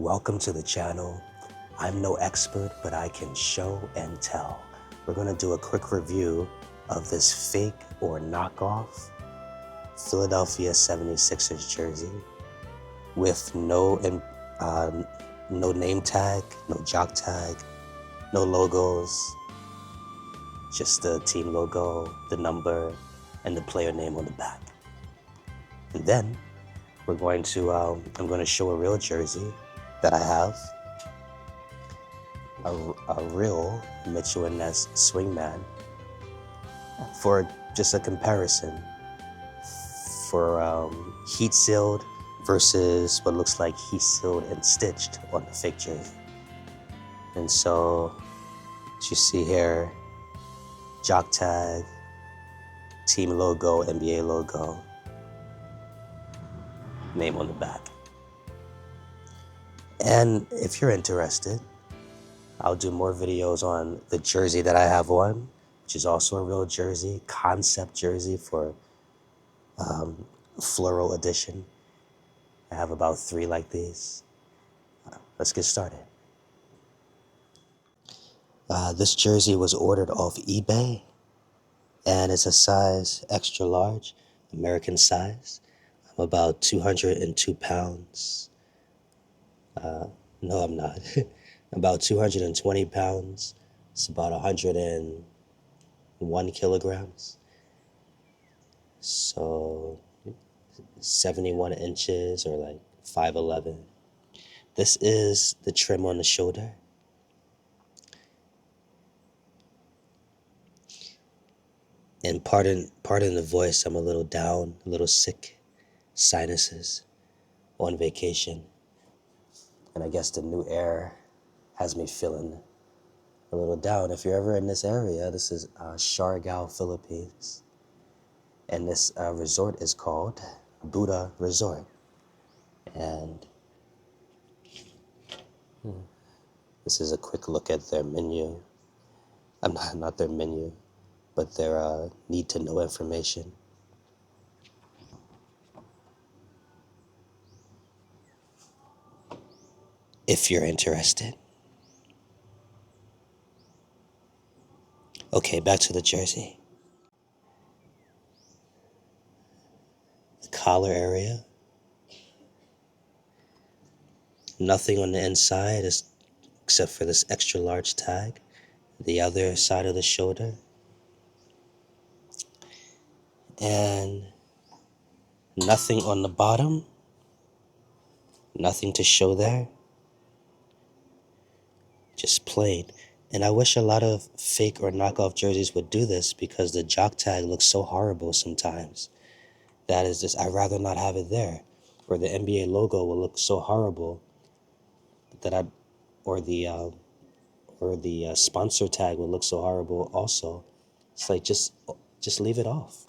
Welcome to the channel. I'm no expert, but I can show and tell. We're gonna do a quick review of this fake or knockoff Philadelphia 76ers jersey with no name tag, no jock tag, no logos, just the team logo, the number, and the player name on the back. And then we're going to, I'm going to show a real jersey that I have, a real Mitchell & Ness swingman, for just a comparison for heat sealed versus what looks like heat sealed and stitched on the fake jersey. And so, as you see here, jock tag, team logo, NBA logo, name on the back. And if you're interested, I'll do more videos on the jersey that I have on, which is also a real jersey, concept jersey for floral edition. I have about 3 like these. Let's get started. This jersey was ordered off eBay, and it's a size extra large, American size. I'm about 202 pounds. No, I'm not. About 220 pounds. It's about 101 kilograms. So 71 inches or like 5'11". This is the trim on the shoulder. And pardon the voice, I'm a little down, a little sick, sinuses, on vacation. And I guess the new air has me feeling a little down. If you're ever in this area, this is Siargao, Philippines. And this resort is called Buddha Resort. And this is a quick look at their menu. Not their menu, but their need to know information. If you're interested. Okay, back to the jersey. The collar area. Nothing on the inside except for this extra large tag. The other side of the shoulder. And nothing on the bottom. Nothing to show there. Just plain. And I wish a lot of fake or knockoff jerseys would do this, because the jock tag looks so horrible sometimes. That is just, I'd rather not have it there. Or the NBA logo will look so horrible that or the sponsor tag will look so horrible also. It's like, just leave it off.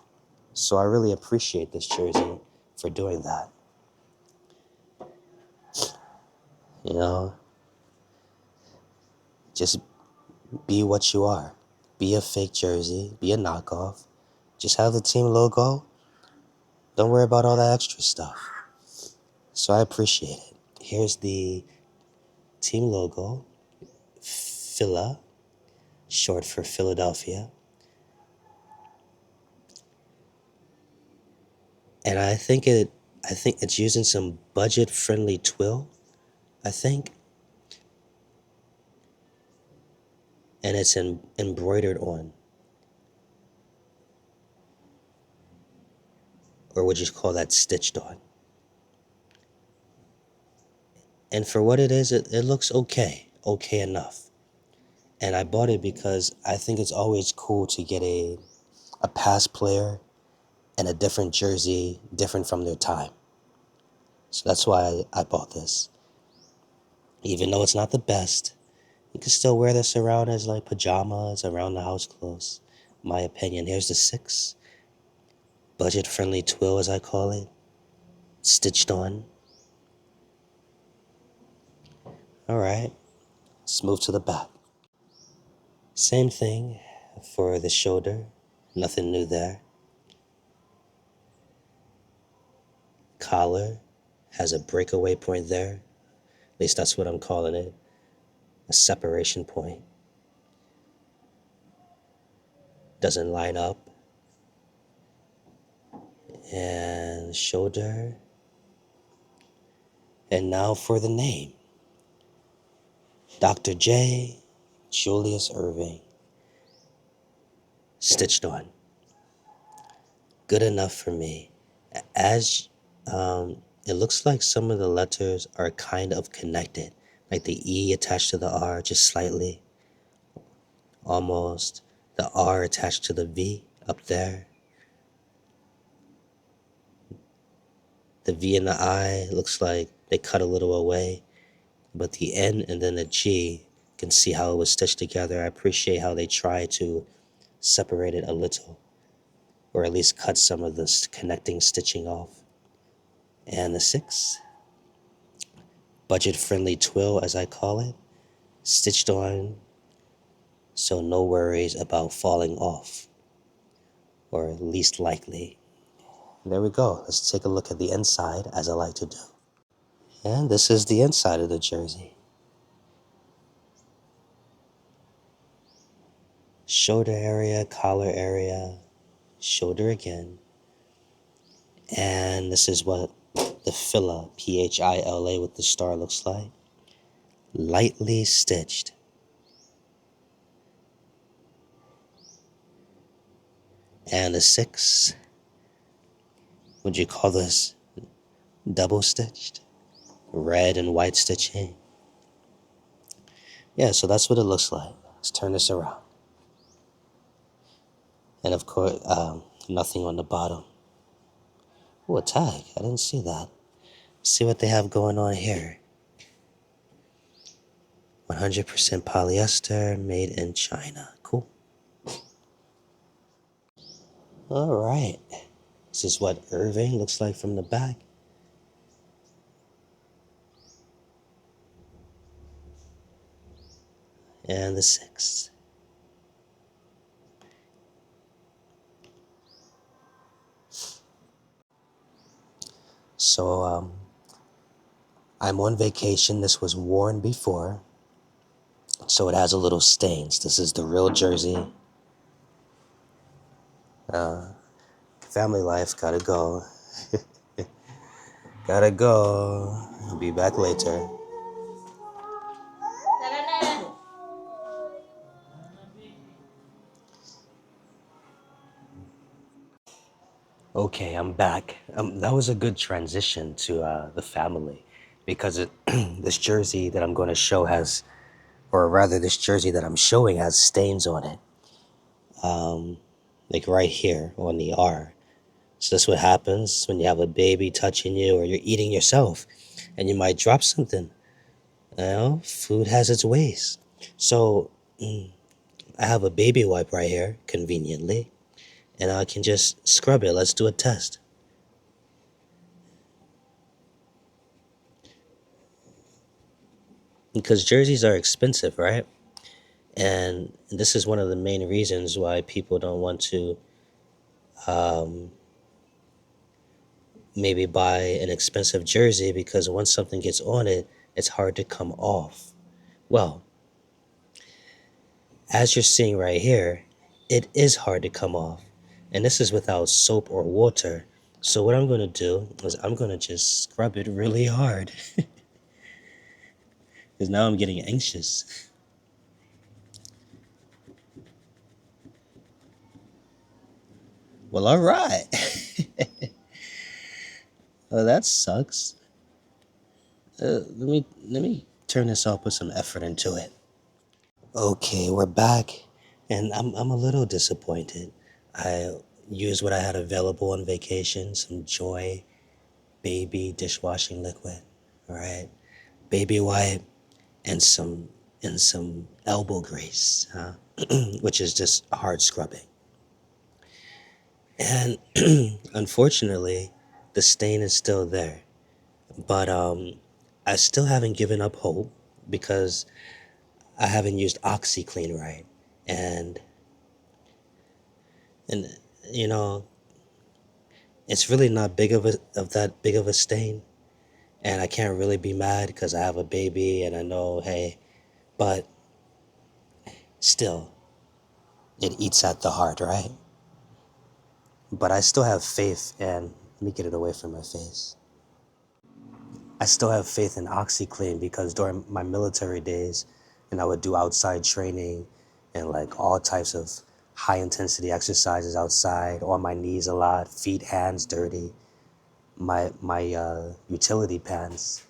So I really appreciate this jersey for doing that. You know, just be what you are. Be a fake jersey, be a knockoff. Just have the team logo. Don't worry about all that extra stuff. So I appreciate it. Here's the team logo, Phila, short for Philadelphia. And I think it's using some budget-friendly twill, I think. And it's embroidered on. Or would you call that stitched on? And for what it is, it looks okay enough. And I bought it because I think it's always cool to get a past player and a different jersey, different from their time. So that's why I bought this. Even though it's not the best, you can still wear this around as like pajamas, around the house clothes. My opinion. Here's the 6. Budget-friendly twill, as I call it. Stitched on. Alright, let's move to the back. Same thing for the shoulder. Nothing new there. Collar has a breakaway point there. At least that's what I'm calling it, a separation point. Doesn't line up. And shoulder. And now for the name. Dr. J. Julius Erving. Stitched on. Good enough for me. As it looks like some of the letters are kind of connected, like the E attached to the R just slightly, almost. The R attached to the V up there. The V and the I looks like they cut a little away, but the N and then the G, you can see how it was stitched together. I appreciate how they try to separate it a little, or at least cut some of this connecting stitching off. And the 6, budget-friendly twill as I call it, stitched on, so no worries about falling off, or least likely. There we go. Let's take a look at the inside, as I like to do. And this is the inside of the jersey. Shoulder area, collar area, shoulder again. And this is what the phila, Phila with the star looks like. Lightly stitched. And a 6, would you call this double stitched? Red and white stitching. Yeah, so that's what it looks like. Let's turn this around. And of course, nothing on the bottom. Oh, a tag. I didn't see that. See what they have going on here. 100% polyester, made in China. Cool. All right. This is what Erving looks like from the back. And the 6. So, I'm on vacation. This was worn before, so it has a little stains. This is the real jersey. Family life, gotta go. Gotta go. I'll be back later. Okay, I'm back. That was a good transition to the family, because this jersey that I'm going to show has, or rather, this jersey that I'm showing has stains on it, like right here on the R. So that's what happens when you have a baby touching you, or you're eating yourself, and you might drop something. You know, food has its ways. So I have a baby wipe right here, conveniently, and I can just scrub it. Let's do a test. Because jerseys are expensive, right? And this is one of the main reasons why people don't want to maybe buy an expensive jersey, because once something gets on it, it's hard to come off. Well, as you're seeing right here, it is hard to come off. And this is without soap or water. So what I'm going to do is I'm going to just scrub it really hard. Because now I'm getting anxious. Well, all right. Well, that sucks. Let me turn this off, put some effort into it. Okay, we're back, and I'm a little disappointed. I used what I had available on vacation, some Joy baby dishwashing liquid, all right, baby wipe, and some elbow grease, huh? Which is just hard scrubbing. And unfortunately, the stain is still there. But I still haven't given up hope, because I haven't used OxyClean right. And and you know, it's really not big of that big of a stain. And I can't really be mad because I have a baby and I know, hey, but still, it eats at the heart, right? But I still have faith, and let me get it away from my face. I still have faith in OxyClean because during my military days, and I would do outside training and like all types of high intensity exercises outside, on my knees a lot, feet, hands dirty. My utility pants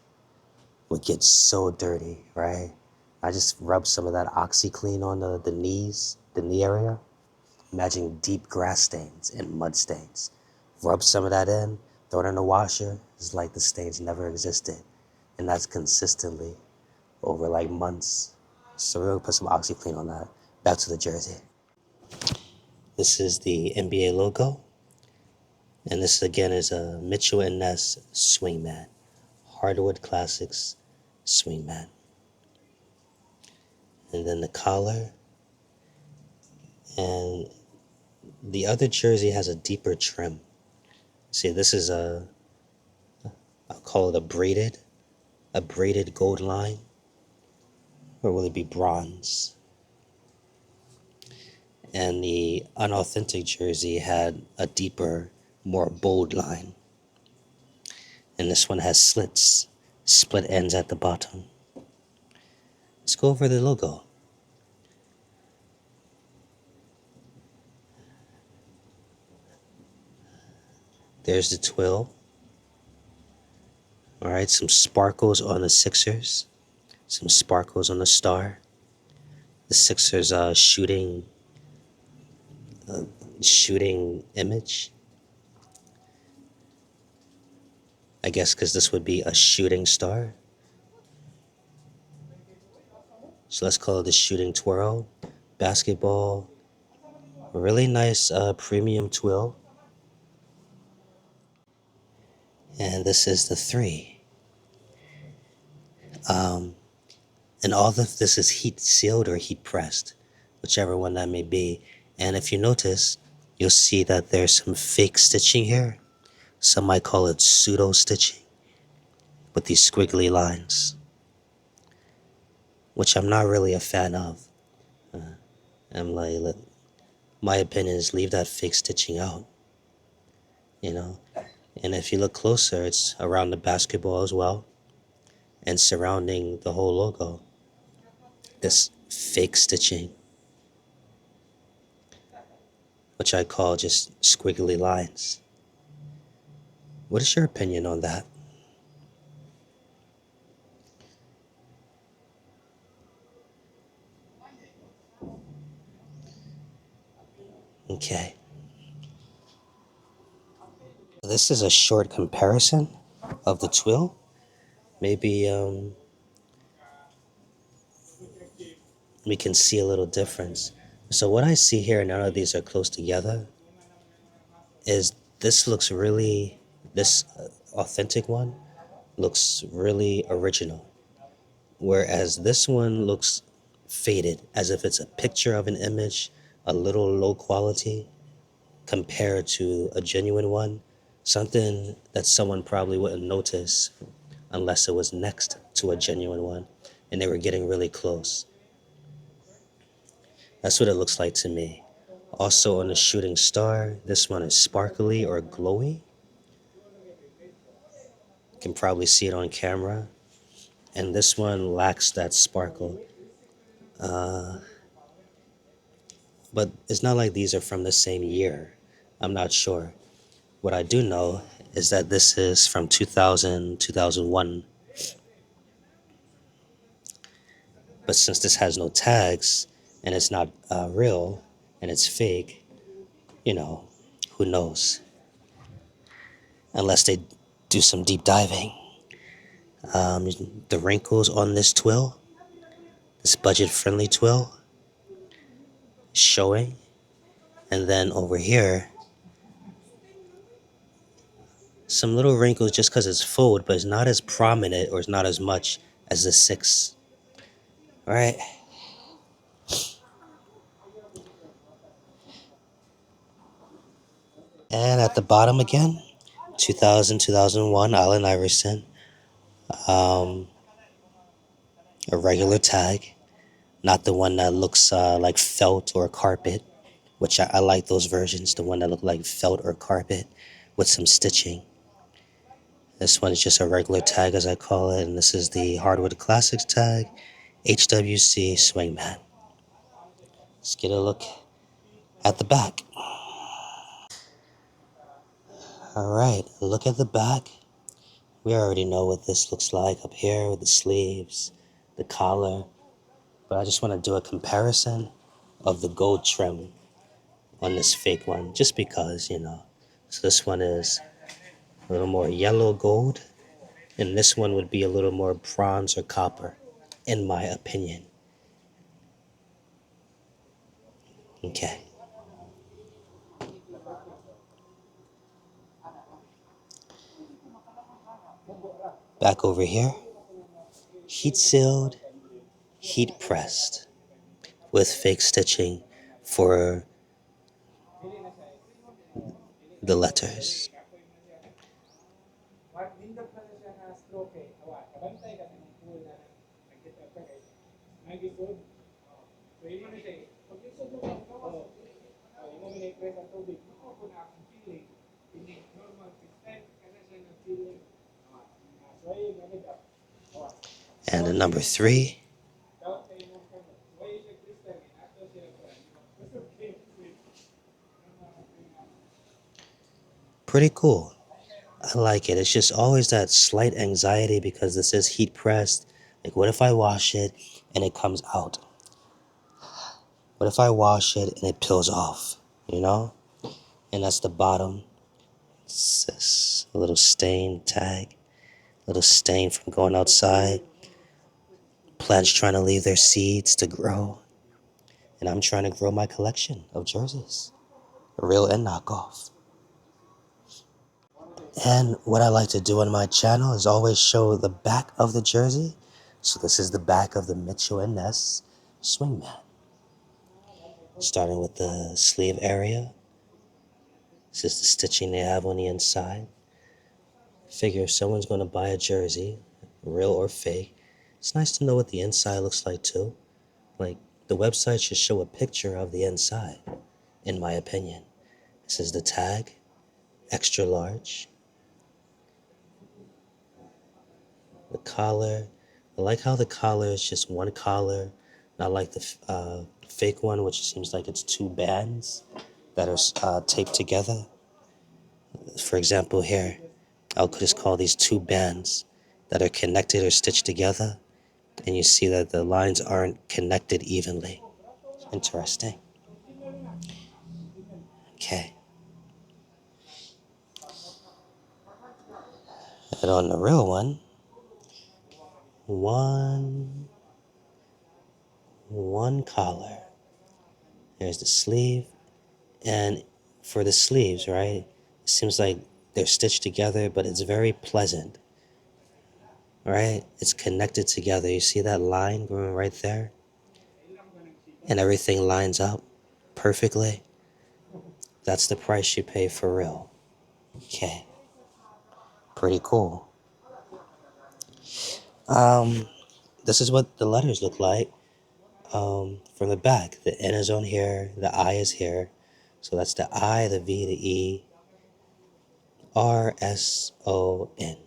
would get so dirty, right? I just rub some of that OxyClean on the knees, the knee area. Imagine deep grass stains and mud stains. Rub some of that in, throw it in the washer. It's like the stains never existed. And that's consistently over like months. So we're gonna put some OxyClean on that. Back to the jersey. This is the NBA logo. And this again is a Mitchell and Ness Swingman. Hardwood Classics Swingman. And then the collar. And the other jersey has a deeper trim. See, this is I'll call it a braided gold line. Or will it be bronze? And the unauthentic jersey had a deeper, more bold line. And this one has slits, split ends at the bottom. Let's go over the logo. There's the twill. All right, some sparkles on the Sixers, some sparkles on the star. The Sixers shooting image. I guess because this would be a shooting star. So let's call it the shooting twirl. Basketball. Really nice premium twill. And this is the 3. And all of this is heat sealed or heat pressed, whichever one that may be. And if you notice, you'll see that there's some fake stitching here. Some might call it pseudo stitching with these squiggly lines, which I'm not really a fan of. I'm like, my opinion is leave that fake stitching out, you know. And if you look closer, it's around the basketball as well and surrounding the whole logo. This fake stitching, which I call just squiggly lines. What is your opinion on that? Okay. This is a short comparison of the twill. Maybe we can see a little difference. So what I see here, none of these are close together, is this authentic one looks really original. Whereas this one looks faded, as if it's a picture of an image, a little low quality compared to a genuine one. Something that someone probably wouldn't notice unless it was next to a genuine one and they were getting really close. That's what it looks like to me. Also on the shooting star, this one is sparkly or glowy. You can probably see it on camera. And this one lacks that sparkle. But it's not like these are from the same year. I'm not sure. What I do know is that this is from 2000, 2001. But since this has no tags and it's not real and it's fake, you know, who knows? Unless they do some deep diving. The wrinkles on this twill, this budget-friendly twill, showing. And then over here, some little wrinkles just because it's fold, but it's not as prominent or it's not as much as the 6. All right. And at the bottom again, 2000, 2001, Allen Iverson. Um, a regular tag, not the one that looks like felt or carpet, which I like those versions, the one that look like felt or carpet with some stitching. This one is just a regular tag, as I call it, and this is the Hardwood Classics tag, HWC Swingman. Let's get a look at the back. All right, look at the back. We already know what this looks like up here with the sleeves, the collar, but I just want to do a comparison of the gold trim on this fake one, just because, you know. So this one is a little more yellow gold, and this one would be a little more bronze or copper, in my opinion. Okay. Back over here, heat sealed, heat pressed, with fake stitching for the letters. And the number 3, pretty cool. I like it. It's just always that slight anxiety because this is heat pressed. Like, what if I wash it and it comes out? What if I wash it and it peels off? You know? And that's the bottom. It's this little stain tag, little stain from going outside. Plants trying to leave their seeds to grow. And I'm trying to grow my collection of jerseys, real and knockoff. And what I like to do on my channel is always show the back of the jersey. So this is the back of the Mitchell & Ness Swingman. Starting with the sleeve area. This is the stitching they have on the inside. Figure if someone's going to buy a jersey, real or fake, it's nice to know what the inside looks like too. Like, the website should show a picture of the inside, in my opinion. This is the tag, extra large. The collar, I like how the collar is just one collar, not like the fake one, which seems like it's 2 bands that are taped together. For example, here, I'll just call these 2 bands that are connected or stitched together, and you see that the lines aren't connected evenly. Interesting. Okay. And on the real one, one collar. There's the sleeve, and for the sleeves, right, it seems like they're stitched together, but it's very pleasant, right? It's connected together. You see that line going right there? And everything lines up perfectly. That's the price you pay for real. Okay. Pretty cool. This is what the letters look like from the back. The N is on here, the I is here. So that's the I, the V, the E, R, S, O, N.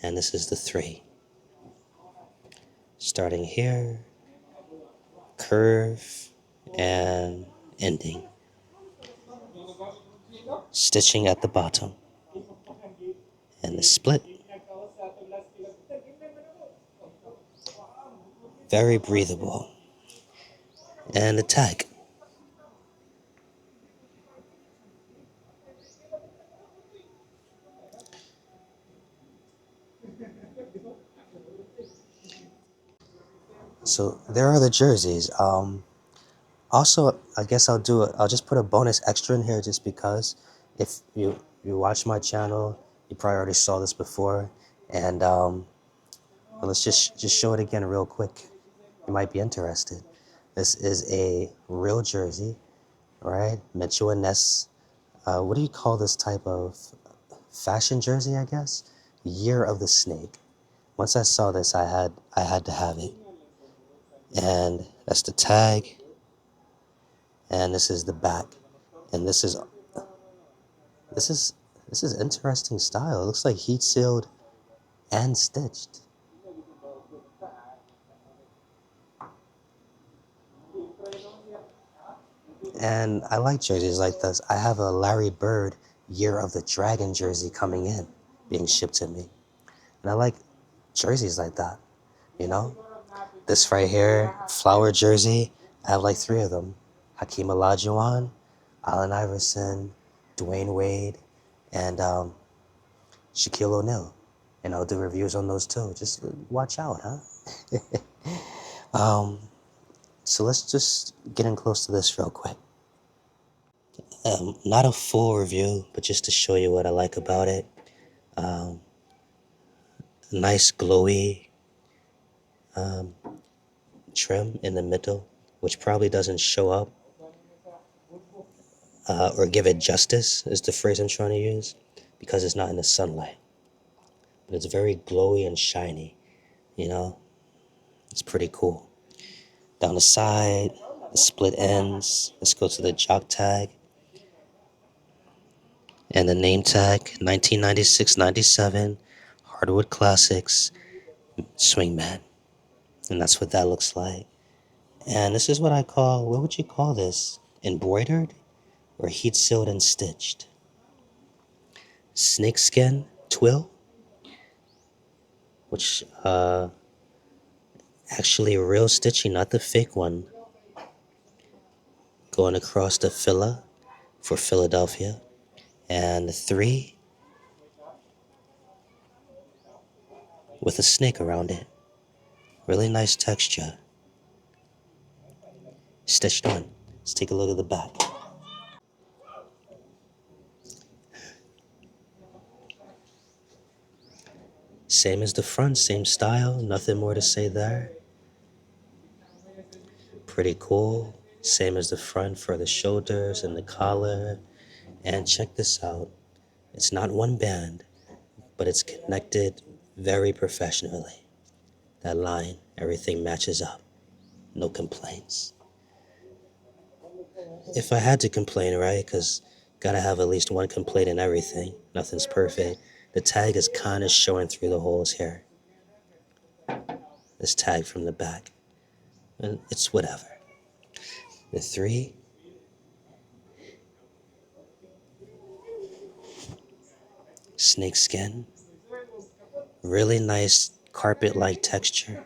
And this is the 3. Starting here, curve, and ending. Stitching at the bottom. And the split. Very breathable. And the tag. So there are the jerseys. Also, I guess I'll just put a bonus extra in here just because if you watch my channel, you probably already saw this before. And let's just show it again real quick. You might be interested. This is a real jersey, right? Mitchell & Ness what do you call this type of fashion jersey, I guess? Year of the Snake. Once I saw this, I had to have it. And that's the tag, and this is the back. And this is this is interesting style. It looks like heat sealed and stitched. And I like jerseys like this. I have a Larry Bird Year of the Dragon jersey coming in, being shipped to me. And I like jerseys like that, you know? This right here, flower jersey, I have like 3 of them. Hakeem Olajuwon, Allen Iverson, Dwayne Wade, and Shaquille O'Neal. And I'll do reviews on those too. Just watch out, huh? So let's just get in close to this real quick. Not a full review, but just to show you what I like about it. Nice glowy trim in the middle, which probably doesn't show up or give it justice, is the phrase I'm trying to use, because it's not in the sunlight. But it's very glowy and shiny, you know? It's pretty cool. Down the side, the split ends. Let's go to the jock tag. And the name tag, 1996-97, Hardwood Classics, Swingman. And that's what that looks like. And this is what I call, what would you call this? Embroidered or heat sealed and stitched? Snakeskin twill, which actually a real stitching, not the fake one. Going across the filla for Philadelphia. And 3 with a snake around it. Really nice texture. Stitched on. Let's take a look at the back. Same as the front, same style, nothing more to say there. Pretty cool. Same as the front for the shoulders and the collar. And check this out. It's not one band, but it's connected very professionally. That line, everything matches up. No complaints. If I had to complain, right, because gotta have at least one complaint in everything. Nothing's perfect. The tag is kind of showing through the holes here. This tag from the back. And it's whatever. The 3. Snakeskin. Really nice carpet-like texture.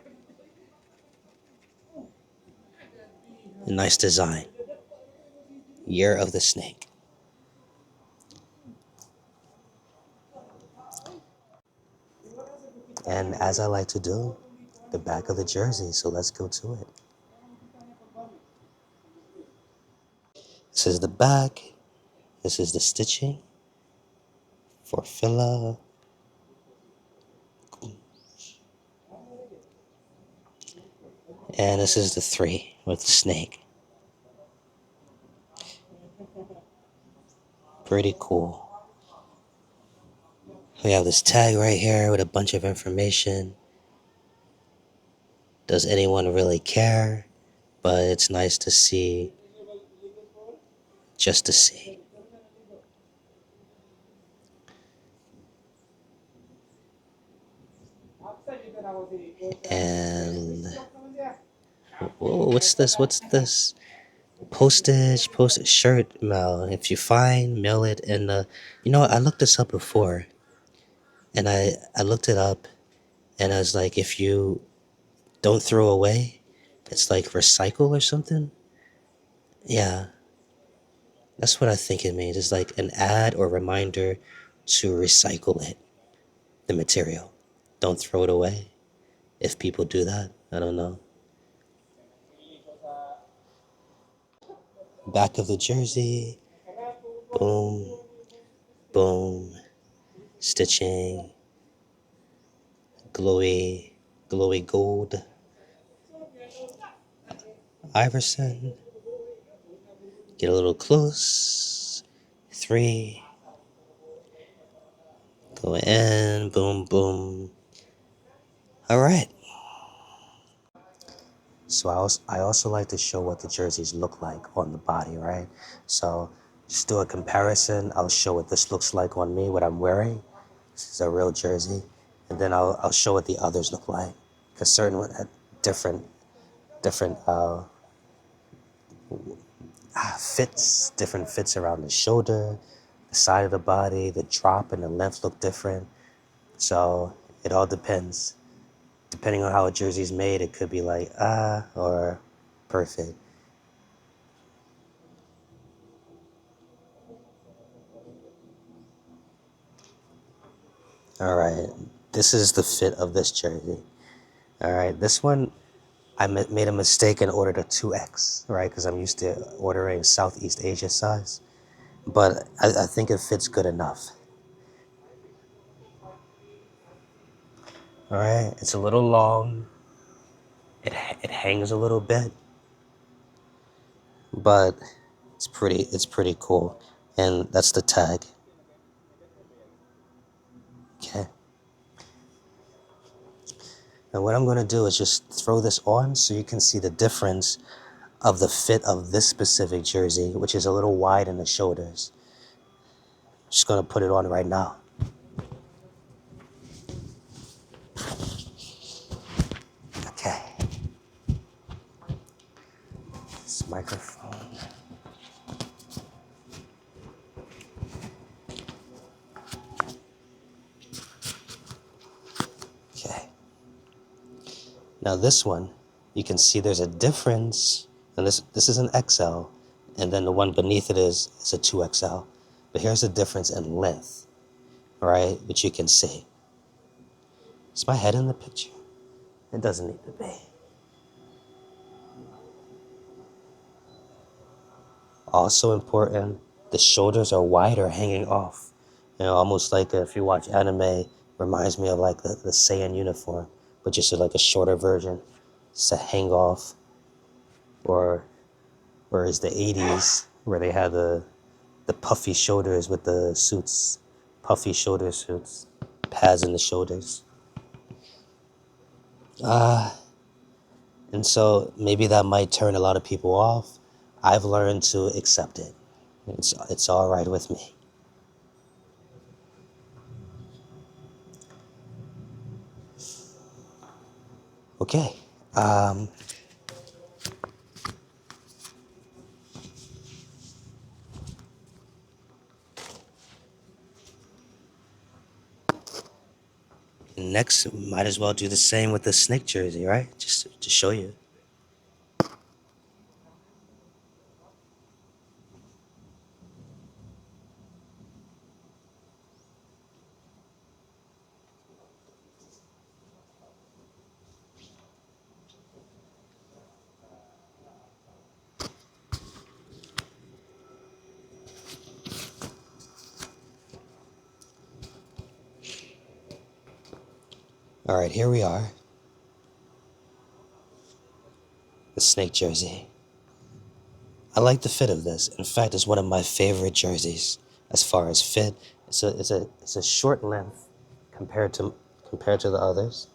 A nice design. Year of the Snake. And as I like to do, the back of the jersey, so let's go to it. This is the back. This is the stitching for filler. And this is the 3 with the snake. Pretty cool. We have this tag right here with a bunch of information. Does anyone really care? But it's nice to see, just to see. And whoa, what's this? What's this? Postage shirt mail. If you find, mail it in the. You know, I looked this up before, and I looked it up, and I was like, if you don't throw away, it's like recycle or something. Yeah, that's what I think it means. It's like an ad or reminder to recycle it, the material. Don't throw it away. If people do that, I don't know. Back of the jersey. Boom, boom. Stitching. Glowy gold. Iverson. Get a little close. 3. Go in, boom, boom. All right. So I also like to show what the jerseys look like on the body, right? So just do a comparison. I'll show what this looks like on me, what I'm wearing. This is a real jersey. And then I'll show what the others look like. Because certain one had different different fits around the shoulder, the side of the body, the drop and the length look different. So it all depends. Depending on how a jersey's made, it could be like, or perfect. All right, this is the fit of this jersey. All right, this one, I made a mistake and ordered a 2X, right? Because I'm used to ordering Southeast Asia size. But I think it fits good enough. All right, it's a little long. It hangs a little bit, but it's pretty cool. And that's the tag. Okay. And what I'm gonna do is just throw this on so you can see the difference of the fit of this specific jersey, which is a little wide in the shoulders. Just gonna put it on right now. Okay. This microphone. Okay. Now this one, you can see there's a difference, and this is an XL, and then the one beneath it is a 2XL. But here's the difference in length, right? Which you can see. Is my head in the picture? It doesn't need to be. Also important, the shoulders are wider, hanging off. You know, almost like if you watch anime, reminds me of like the Saiyan uniform, but just like a shorter version. It's a hang off, or is the 80s where they had the puffy shoulders with the suits, puffy shoulder suits, pads in the shoulders. And so maybe that might turn a lot of people off. I've learned to accept it. It's all right with me. Okay. Next, might as well do the same with the snake jersey, right? Just to show you. All right, here we are. The snake jersey. I like the fit of this. In fact, it's one of my favorite jerseys as far as fit. It's a short length compared to the others.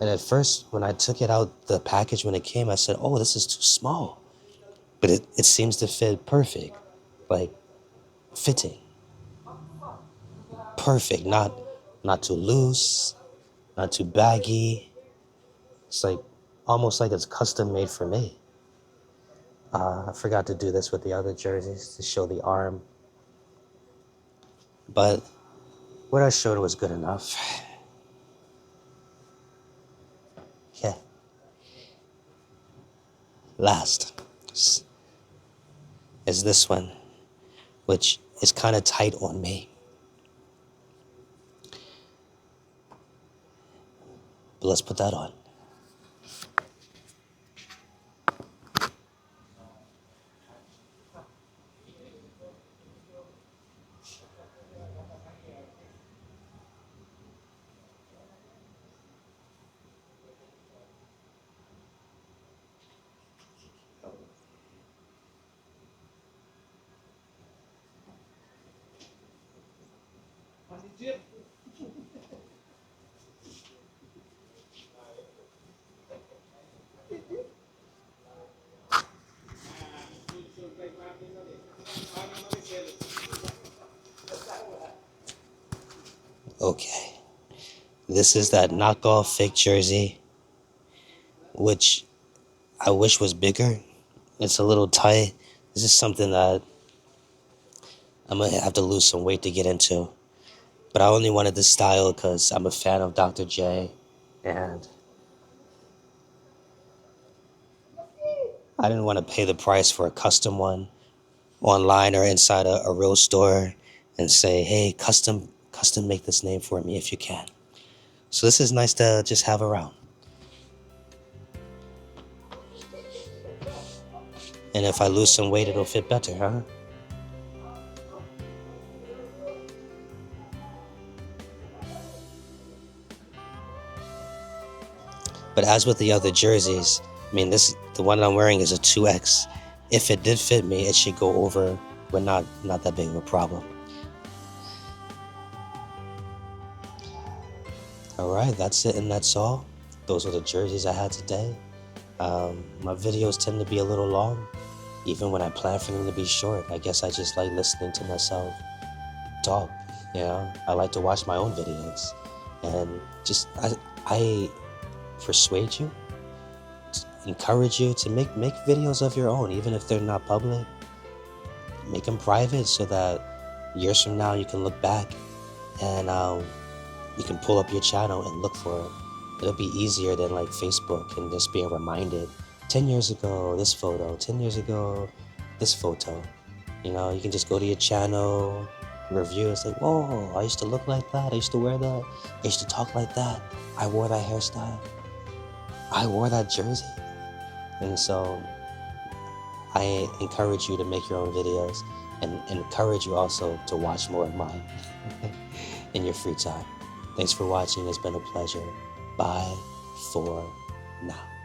And at first, when I took it out the package when it came, I said, "Oh, this is too small." But it seems to fit perfect, like fitting, perfect. Not too loose, not too baggy. It's like almost like it's custom made for me. I forgot to do this with the other jerseys to show the arm, but what I showed was good enough. Okay. Last is this one, which is kind of tight on me. But let's put that on. Okay, this is that knockoff fake jersey, which I wish was bigger. It's a little tight. This is something that I'm gonna have to lose some weight to get into. But I only wanted this style because I'm a fan of Dr. J, and I didn't want to pay the price for a custom one online or inside a real store and say, hey, custom make this name for me if you can. So this is nice to just have around. And if I lose some weight, it'll fit better, huh? But as with the other jerseys, I mean, the one I'm wearing is a 2X. If it did fit me, it should go over, but not that big of a problem. All right, that's it and that's all. Those are the jerseys I had today. My videos tend to be a little long, even when I plan for them to be short. I guess I just like listening to myself talk. You know, I like to watch my own videos, and just I persuade you, encourage you to make videos of your own, even if they're not public. Make them private so that years from now you can look back and you can pull up your channel and look for it. It'll be easier than like Facebook and just being reminded 10 years ago this photo, 10 years ago this photo. You know, you can just go to your channel, review and say, whoa, I used to look like that, I used to wear that, I used to talk like that, I wore that hairstyle, I wore that jersey. And so I encourage you to make your own videos and encourage you also to watch more of mine in your free time. Thanks for watching. It's been a pleasure. Bye for now.